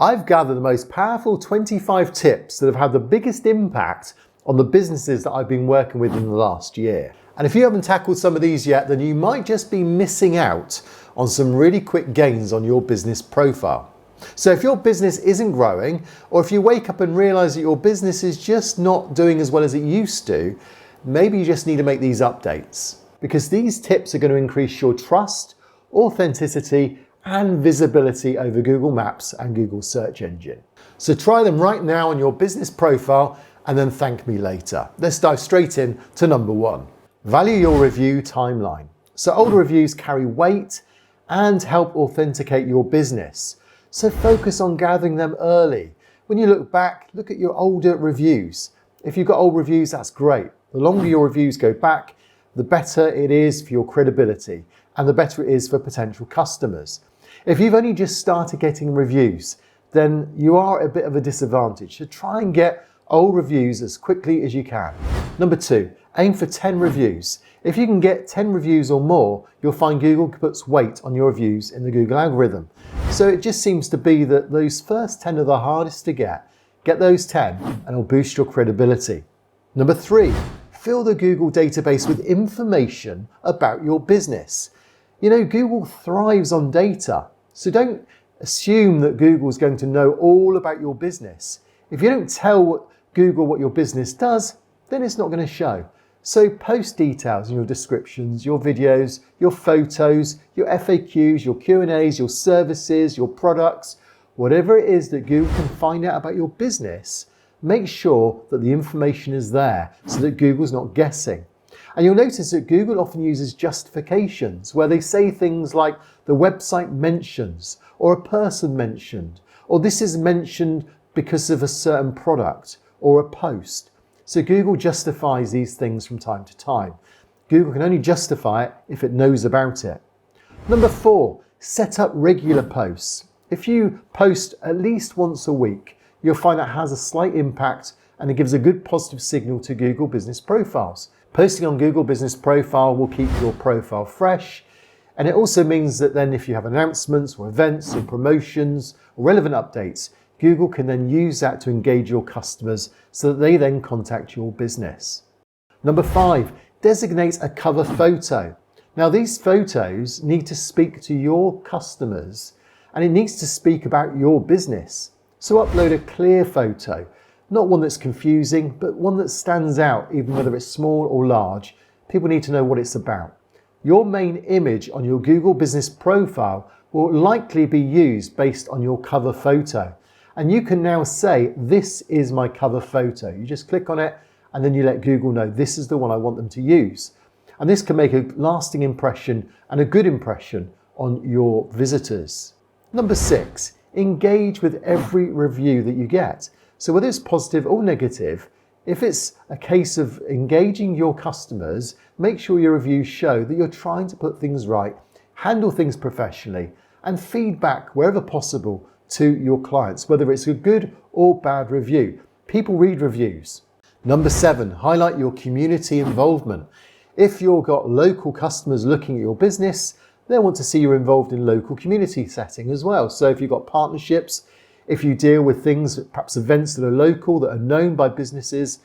I've gathered the most powerful 25 tips that have had the biggest impact on the businesses that I've been working with in the last year. And if you haven't tackled some of these yet, then you might just be missing out on some really quick gains on your business profile. So if your business isn't growing, or if you wake up and realize that your business is just not doing as well as it used to, maybe you just need to make these updates, because these tips are going to increase your trust, authenticity, and visibility over Google Maps and Google search engine. So try them right now on your business profile and then thank me later. Let's dive straight in to number 1. Value your review timeline. So older reviews carry weight and help authenticate your business. So focus on gathering them early. When you look back, look at your older reviews. If you've got old reviews, that's great. The longer your reviews go back, the better it is for your credibility and the better it is for potential customers. If you've only just started getting reviews, then you are at a bit of a disadvantage. So try and get old reviews as quickly as you can. Number 2, aim for 10 reviews. If you can get 10 reviews or more, you'll find Google puts weight on your reviews in the Google algorithm. So it just seems to be that those first 10 are the hardest to get. Get those 10 and it'll boost your credibility. Number 3, fill the Google database with information about your business. You know, Google thrives on data, so don't assume that Google's going to know all about your business. If you don't tell Google what your business does, then it's not going to show. So post details in your descriptions, your videos, your photos, your FAQs, your Q&As, your services, your products, whatever it is that Google can find out about your business, make sure that the information is there so that Google's not guessing. And you'll notice that Google often uses justifications where they say things like the website mentions, or a person mentioned, or this is mentioned because of a certain product or a post. So Google justifies these things from time to time. Google can only justify it if it knows about it. Number 4, set up regular posts. If you post at least once a week, you'll find that has a slight impact and it gives a good positive signal to Google Business Profiles. Posting on Google Business Profile will keep your profile fresh, and it also means that then if you have announcements or events or promotions or relevant updates, Google can then use that to engage your customers so that they then contact your business. Number 5, designate a cover photo. Now these photos need to speak to your customers and it needs to speak about your business. So upload a clear photo. Not one that's confusing, but one that stands out, even whether it's small or large. People need to know what it's about. Your main image on your Google Business Profile will likely be used based on your cover photo. And you can now say, this is my cover photo. You just click on it and then you let Google know this is the one I want them to use. And this can make a lasting impression and a good impression on your visitors. Number 6, engage with every review that you get. So whether it's positive or negative, if it's a case of engaging your customers, make sure your reviews show that you're trying to put things right, handle things professionally, and feedback wherever possible to your clients, whether it's a good or bad review. People read reviews. Number 7, highlight your community involvement. If you've got local customers looking at your business, they'll want to see you're involved in local community setting as well. So if you've got partnerships, if you deal with things, perhaps events that are local, that are known by businesses,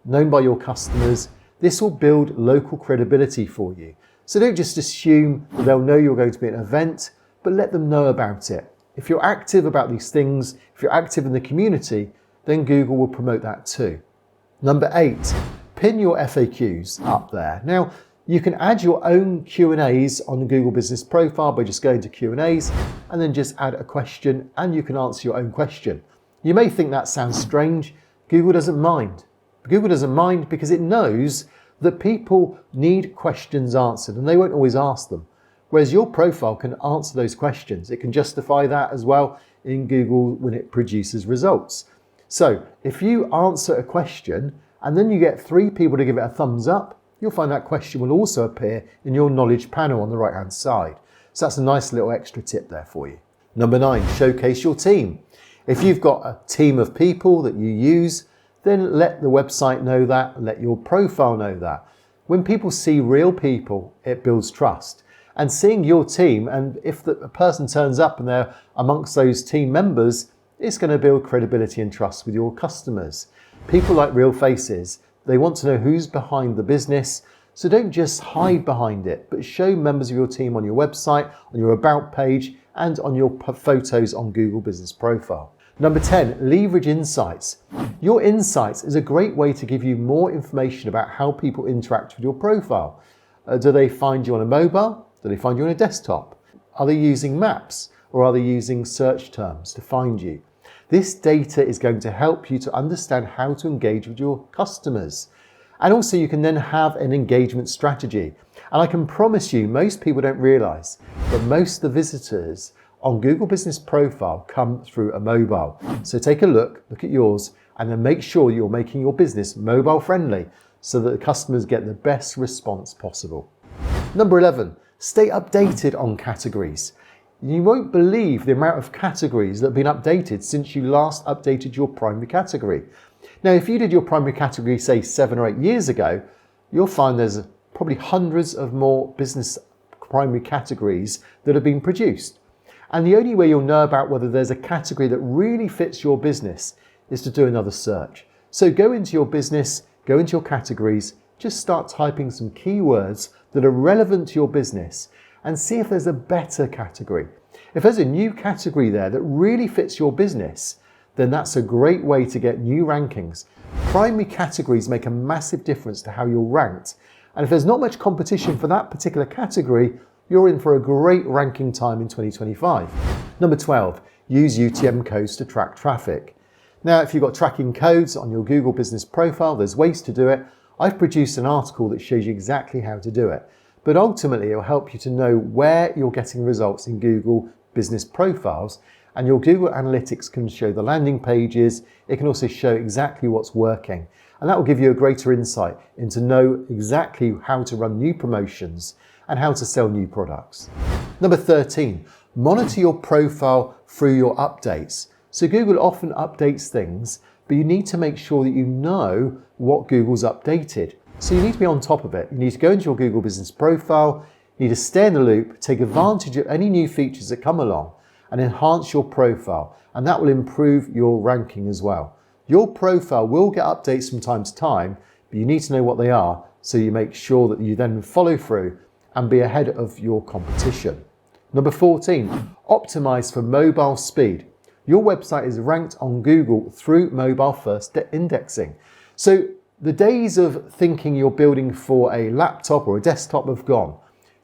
known by your customers, this will build local credibility for you. So don't just assume that they'll know you're going to be at an event, but let them know about it. If you're active about these things, if you're active in the community, then Google will promote that too. Number 8, pin your FAQs up there. Now, you can add your own Q&As on Google Business Profile by just going to Q&As and then just add a question and you can answer your own question. You may think that sounds strange. Google doesn't mind. Google doesn't mind because it knows that people need questions answered and they won't always ask them. Whereas your profile can answer those questions. It can justify that as well in Google when it produces results. So if you answer a question and then you get 3 people to give it a thumbs up, you'll find that question will also appear in your knowledge panel on the right hand side. So that's a nice little extra tip there for you. Number 9, showcase your team. If you've got a team of people that you use, then let the website know that, let your profile know that. When people see real people, it builds trust. And seeing your team, and if a person turns up and they're amongst those team members, It's going to build credibility and trust with your customers. People like real faces. They want to know who's behind the business. So don't just hide behind it, but show members of your team on your website, on your about page, and on your photos on Google Business Profile. Number 10, leverage insights. Your insights is a great way to give you more information about how people interact with your profile. Do they find you on a mobile? Do they find you on a desktop? Are they using maps or are they using search terms to find you? This data is going to help you to understand how to engage with your customers. And also you can then have an engagement strategy. And I can promise you, most people don't realize that most of the visitors on Google Business Profile come through a mobile. So take a look at yours, and then make sure you're making your business mobile friendly so that the customers get the best response possible. Number 11, stay updated on categories. You won't believe the amount of categories that have been updated since you last updated your primary category. Now, if you did your primary category, say 7 or 8 years ago, you'll find there's probably hundreds of more business primary categories that have been produced. And the only way you'll know about whether there's a category that really fits your business is to do another search. So go into your business, go into your categories, just start typing some keywords that are relevant to your business and see if there's a better category. If there's a new category there that really fits your business, then that's a great way to get new rankings. Primary categories make a massive difference to how you're ranked. And if there's not much competition for that particular category, you're in for a great ranking time in 2025. Number 12, use UTM codes to track traffic. Now, if you've got tracking codes on your Google Business Profile, there's ways to do it. I've produced an article that shows you exactly how to do it. But ultimately, it'll help you to know where you're getting results in Google Business Profiles, and your Google Analytics can show the landing pages. It can also show exactly what's working. And that will give you a greater insight into know exactly how to run new promotions and how to sell new products. Number 13, monitor your profile through your updates. So Google often updates things, but you need to make sure that you know what Google's updated. So you need to be on top of it. You need to go into your Google Business Profile, you need to stay in the loop, take advantage of any new features that come along and enhance your profile. And that will improve your ranking as well. Your profile will get updates from time to time, but you need to know what they are so you make sure that you then follow through and be ahead of your competition. Number 14, optimize for mobile speed. Your website is ranked on Google through mobile first indexing. So the days of thinking you're building for a laptop or a desktop have gone.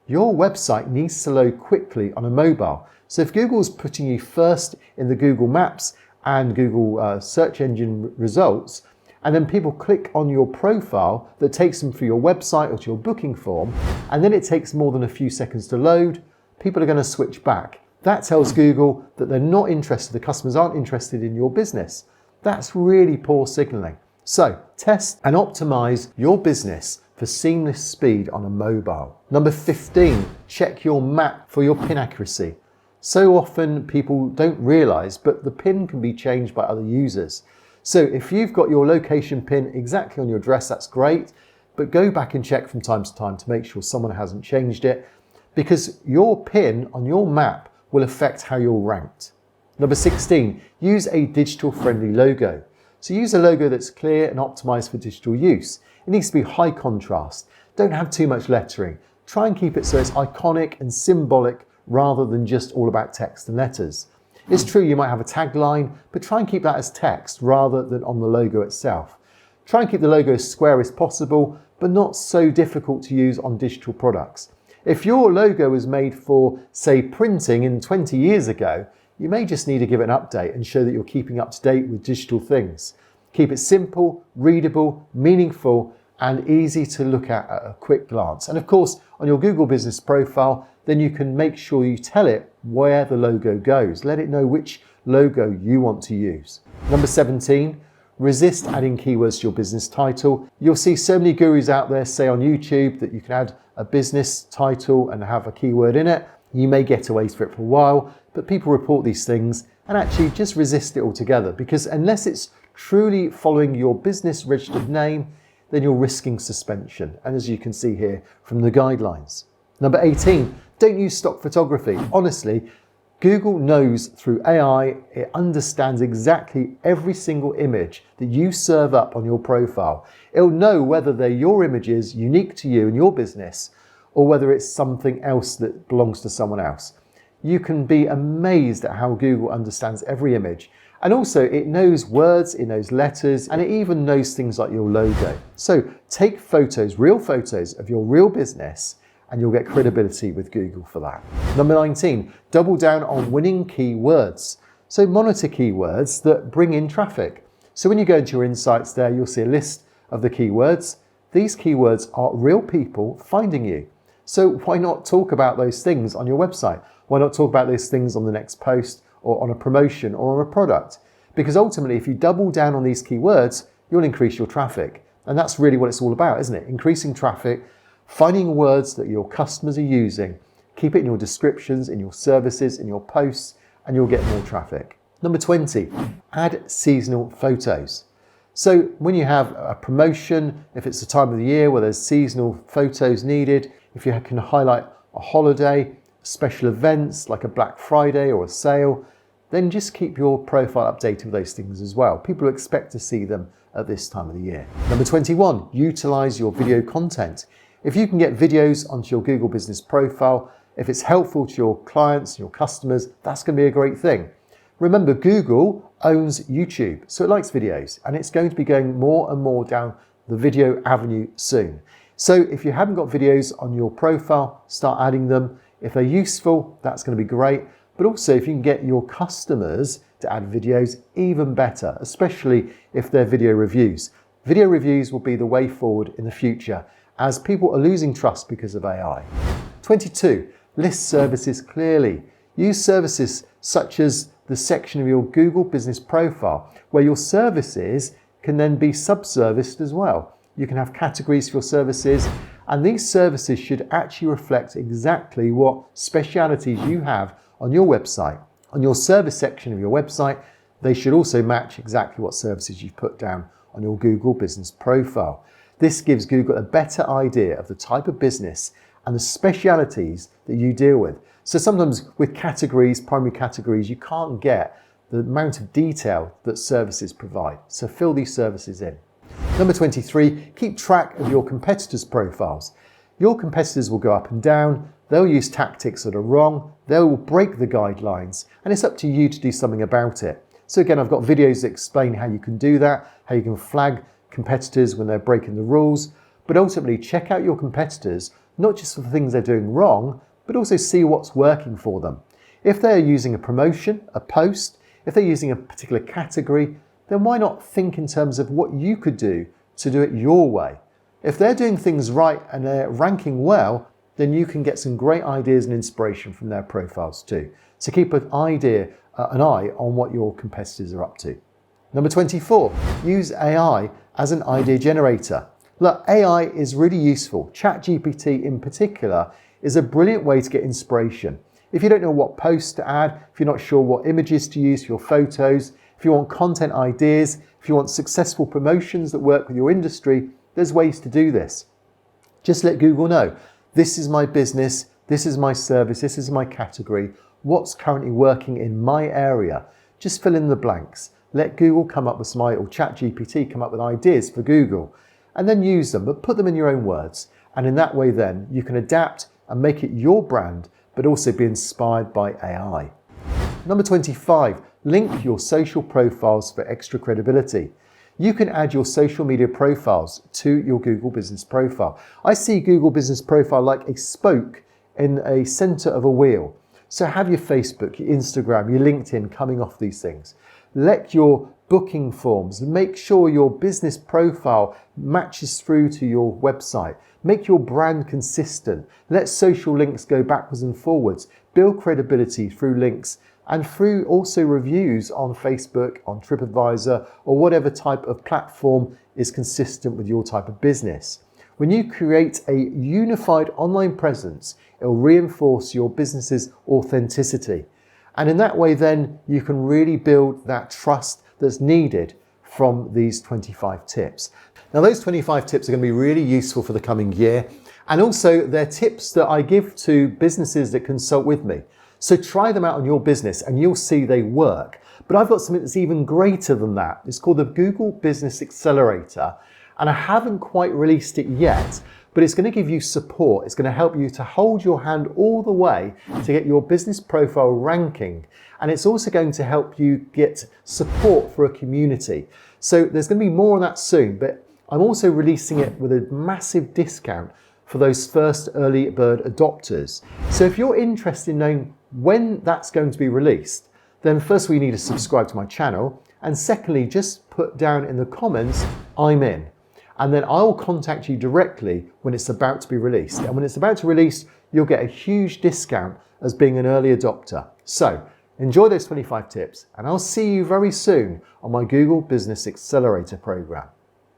Your website needs to load quickly on a mobile. So if Google's putting you first in the Google Maps and Google search engine results, and then people click on your profile that takes them through your website or to your booking form, and then it takes more than a few seconds to load, people are going to switch back. That tells Google that they're not interested, the customers aren't interested in your business. That's really poor signaling. So test and optimize your business for seamless speed on a mobile. Number 15, check your map for your pin accuracy. So often people don't realize, but the pin can be changed by other users. So if you've got your location pin exactly on your address, that's great, but go back and check from time to time to make sure someone hasn't changed it, because your pin on your map will affect how you're ranked. Number 16, use a digital friendly logo. So use a logo that's clear and optimized for digital use. It needs to be high contrast. Don't have too much lettering. Try and keep it so it's iconic and symbolic rather than just all about text and letters. It's true you might have a tagline, but try and keep that as text rather than on the logo itself. Try and keep the logo as square as possible, but not so difficult to use on digital products. If your logo was made for, say, printing in 20 years ago, you may just need to give it an update and show that you're keeping up to date with digital things. Keep it simple, readable, meaningful, and easy to look at a quick glance. And of course, on your Google Business Profile, then you can make sure you tell it where the logo goes. Let it know which logo you want to use. Number 17, resist adding keywords to your business title. You'll see so many gurus out there say on YouTube that you can add a business title and have a keyword in it. You may get away with it for a while, but people report these things, and actually just resist it altogether, because unless it's truly following your business registered name, then you're risking suspension. And as you can see here from the guidelines. Number 18, don't use stock photography. Honestly, Google knows through AI, it understands exactly every single image that you serve up on your profile. It'll know whether they're your images unique to you and your business, or whether it's something else that belongs to someone else. You can be amazed at how Google understands every image. And also it knows words, it knows letters, and it even knows things like your logo. So take photos, real photos of your real business, and you'll get credibility with Google for that. Number 19, double down on winning keywords. So monitor keywords that bring in traffic. So when you go into your insights there, you'll see a list of the keywords. These keywords are real people finding you. So why not talk about those things on your website? Why not talk about those things on the next post, or on a promotion, or on a product? Because ultimately, if you double down on these keywords, you'll increase your traffic. And that's really what it's all about, isn't it? Increasing traffic, finding words that your customers are using, keep it in your descriptions, in your services, in your posts, and you'll get more traffic. Number 20, add seasonal photos. So when you have a promotion, if it's the time of the year where there's seasonal photos needed, if you can highlight a holiday, special events like a Black Friday or a sale, then just keep your profile updated with those things as well. People expect to see them at this time of the year. Number 21, utilize your video content. If you can get videos onto your Google business profile, if it's helpful to your clients, your customers, that's going to be a great thing. Remember, Google owns YouTube, so it likes videos, and it's going to be going more and more down the video avenue soon. So if you haven't got videos on your profile, start adding them. If they're useful, that's going to be great. But also if you can get your customers to add videos, even better, especially if they're video reviews. Video reviews will be the way forward in the future as people are losing trust because of AI. 22, list services clearly. Use services such as the section of your Google business profile where your services can then be sub-serviced as well. You can have categories for your services, and these services should actually reflect exactly what specialities you have on your website. On your service section of your website, they should also match exactly what services you've put down on your Google business profile. This gives Google a better idea of the type of business and the specialities that you deal with. So sometimes with categories, primary categories, you can't get the amount of detail that services provide. So fill these services in. Number 23, keep track of your competitors' profiles. Your competitors will go up and down, they'll use tactics that are wrong, they'll break the guidelines, and it's up to you to do something about it. So again, I've got videos that explain how you can do that, how you can flag competitors when they're breaking the rules, but ultimately check out your competitors, not just for the things they're doing wrong, but also see what's working for them. If they're using a promotion, a post, if they're using a particular category, then why not think in terms of what you could do to do it your way? If they're doing things right and they're ranking well, then you can get some great ideas and inspiration from their profiles too. So keep an eye on what your competitors are up to. Number 24, use AI as an idea generator. Look, AI is really useful. ChatGPT in particular is a brilliant way to get inspiration. If you don't know what posts to add, if you're not sure what images to use for your photos, if you want content ideas, if you want successful promotions that work with your industry, there's ways to do this. Just let Google know, this is my business, this is my service, this is my category, what's currently working in my area. Just fill in the blanks. Let Google come up with some, or ChatGPT come up with ideas for Google, and then use them, but put them in your own words. And in that way then, you can adapt and make it your brand, but also be inspired by AI. Number 25, link your social profiles for extra credibility. You can add your social media profiles to your Google Business Profile. I see Google Business Profile like a spoke in a center of a wheel. So have your Facebook, your Instagram, your LinkedIn coming off these things. Let your booking forms, make sure your business profile matches through to your website. Make your brand consistent. Let social links go backwards and forwards. Build credibility through links and through also reviews on Facebook, on TripAdvisor, or whatever type of platform is consistent with your type of business. When you create a unified online presence, it will reinforce your business's authenticity. And in that way, then you can really build that trust that's needed from these 25 tips. Now, those 25 tips are going to be really useful for the coming year. And also, they're tips that I give to businesses that consult with me. So try them out on your business and you'll see they work. But I've got something that's even greater than that. It's called the Google Business Accelerator, and I haven't quite released it yet, but it's going to give you support. It's going to help you to hold your hand all the way to get your business profile ranking. And it's also going to help you get support for a community. So there's going to be more on that soon, but I'm also releasing it with a massive discount for those first early bird adopters. So if you're interested in knowing when that's going to be released, then first we need to subscribe to my channel, and secondly, just put down in the comments, I'm in. And then I'll contact you directly when it's about to be released. And when it's about to release, you'll get a huge discount as being an early adopter. So enjoy those 25 tips, and I'll see you very soon on my Google Business Accelerator program.